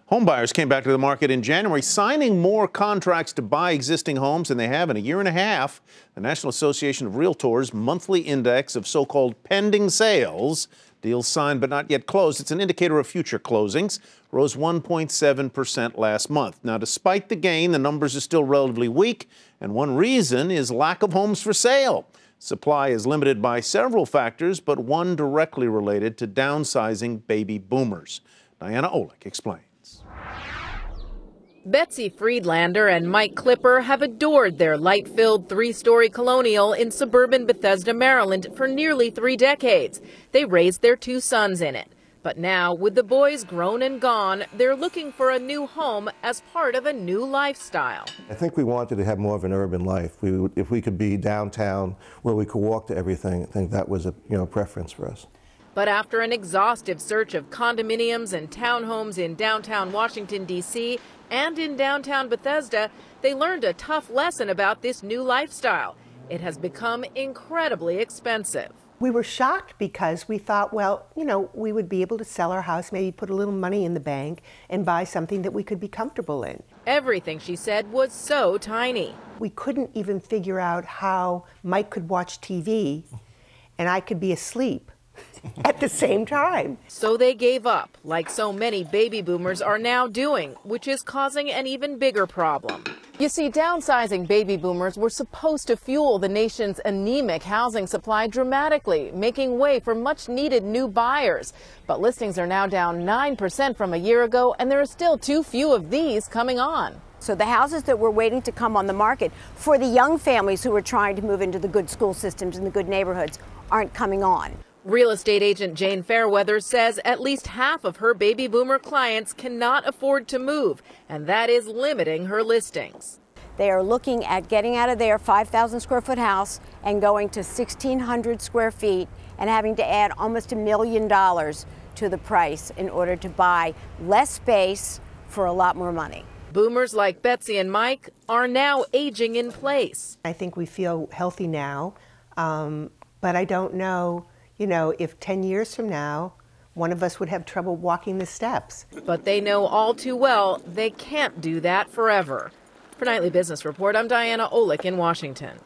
Homebuyers came back to the market in January, signing more contracts to buy existing homes than they have in a year and a half. The National Association of Realtors monthly index of so-called pending sales, deals signed but not yet closed, it's an indicator of future closings, rose 1.7% last month. Now, despite the gain, the numbers are still relatively weak, and one reason is lack of homes for sale. Supply is limited by several factors, but one directly related to downsizing baby boomers. Diana Olick explains. Betsy Friedlander and Mike Clipper have adored their light-filled three-story colonial in suburban Bethesda, Maryland for nearly 3 decades. They raised their 2 sons in it. But now, with the boys grown and gone, they're looking for a new home as part of a new lifestyle. I think we wanted to have more of an urban life. If we could be downtown where we could walk to everything, I think that was a preference for us. But after an exhaustive search of condominiums and townhomes in downtown Washington, D.C., and in downtown Bethesda, they learned a tough lesson about this new lifestyle. It has become incredibly expensive. We were shocked because we thought, well, we would be able to sell our house, maybe put a little money in the bank and buy something that we could be comfortable in. Everything, she said, was so tiny. We couldn't even figure out how Mike could watch TV and I could be asleep at the same time. So they gave up, like so many baby boomers are now doing, which is causing an even bigger problem. You see, downsizing baby boomers were supposed to fuel the nation's anemic housing supply dramatically, making way for much needed new buyers. But listings are now down 9% from a year ago, and there are still too few of these coming on. So the houses that were waiting to come on the market for the young families who are trying to move into the good school systems and the good neighborhoods aren't coming on. Real estate agent Jane Fairweather says at least half of her baby boomer clients cannot afford to move, and that is limiting her listings. They are looking at getting out of their 5,000 square foot house and going to 1,600 square feet and having to add almost $1 million to the price in order to buy less space for a lot more money. Boomers like Betsy and Mike are now aging in place. I think we feel healthy now, but I don't know, if 10 years from now, one of us would have trouble walking the steps. But they know all too well they can't do that forever. For Nightly Business Report, I'm Diana Olick in Washington.